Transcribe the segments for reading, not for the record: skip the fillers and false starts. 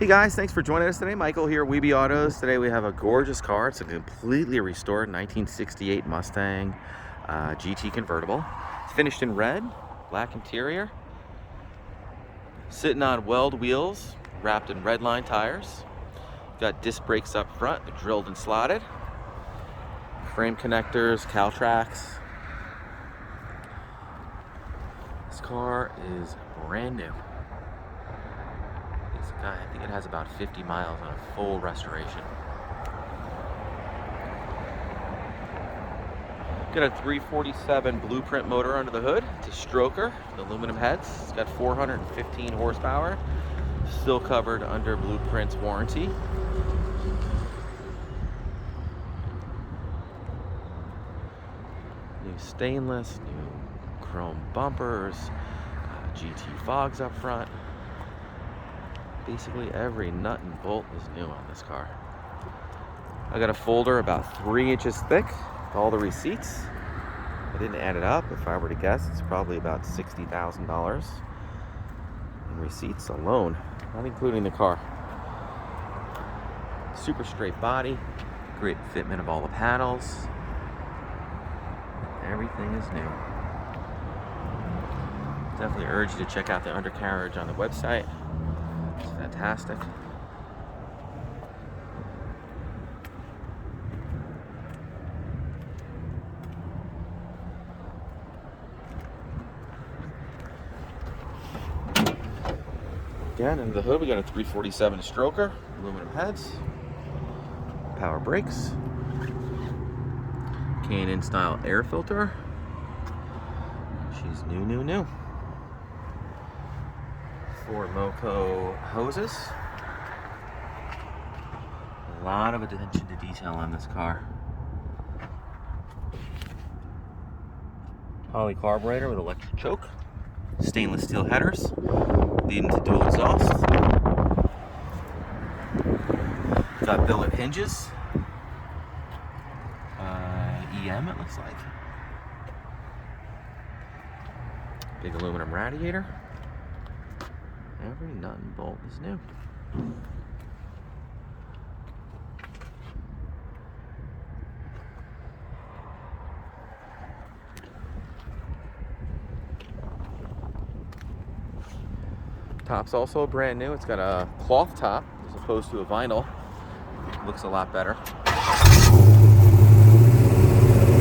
Hey guys, thanks for joining us today. Michael here, Weeby Autos. Today we have a gorgeous car. It's a completely restored 1968 Mustang GT convertible. It's finished in red, black interior, sitting on Weld wheels, wrapped in red line tires. Got disc brakes up front, drilled and slotted. Frame connectors, Caltracks. This car is brand new. I think it has about 50 miles on a full restoration. Got a 347 blueprint motor under the hood. It's a stroker with aluminum heads. It's got 415 horsepower. Still covered under Blueprint's warranty. New stainless, new chrome bumpers, GT fogs up front. Basically every nut and bolt is new on this car. I got a folder about 3 inches thick with all the receipts. I didn't add it up. If I were to guess, it's probably about $60,000 in receipts alone, not including the car. Super straight body, great fitment of all the panels. Everything is new. Definitely urge you to check out the undercarriage on the website. It's fantastic. Again, under the hood we got a 347 stroker, aluminum heads, power brakes, K&N Style Air Filter. She's new. 4 Mopo hoses. A lot of attention to detail on this car. Holley carburetor with electric choke. Stainless steel headers leading to dual exhaust. Got billet hinges. EM it looks like. Big aluminum radiator. Every nut and bolt is new. Top's also brand new. It's got a cloth top as opposed to a vinyl. Looks a lot better.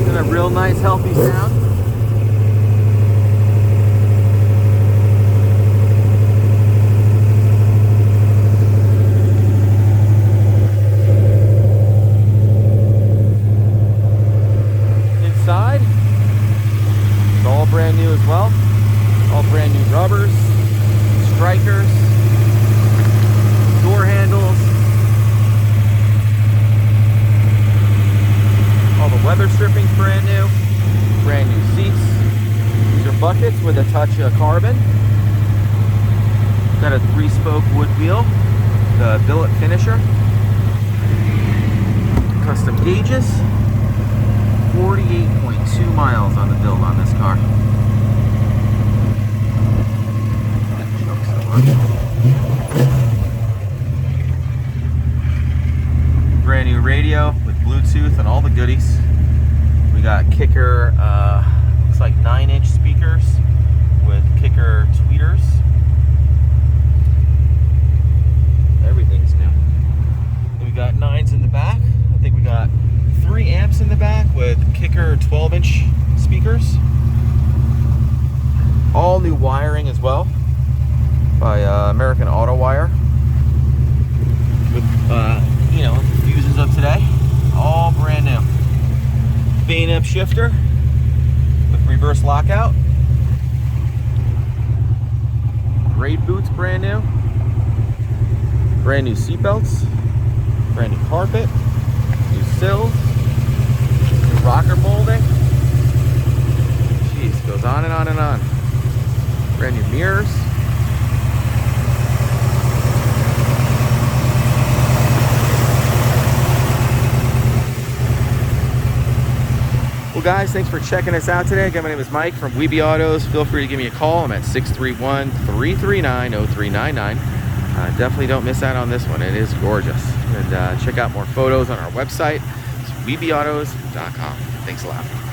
And a real nice healthy sound. Brand new as well. All brand new rubbers, strikers, door handles, all the weather stripping's brand new seats. These are buckets with a touch of carbon. Got a 3-spoke wood wheel, the billet finisher, custom gauges. 48.2 miles on the build on this car. Brand new radio with Bluetooth and all the goodies. We got kicker, looks like 9-inch speakers with kicker tweeters. Everything's new. And we got 9s in the back. I think we got 3 amps in the back with kicker 12-inch speakers. All new wiring as well by American Auto Wire. With the fuses of today, all brand new. Vane-up shifter with reverse lockout. Raid boots, brand new. Brand new seat belts. Brand new carpet. New sills. New rocker molding. Jeez, goes on and on and on. Brand new mirrors. Well guys, thanks for checking us out today. Again, my name is Mike from Weeby Autos. Feel free to give me a call. I'm at 631-339-0399. Definitely don't miss out on this one. It is gorgeous. And check out more photos on our website. It's weebyautos.com. Thanks a lot.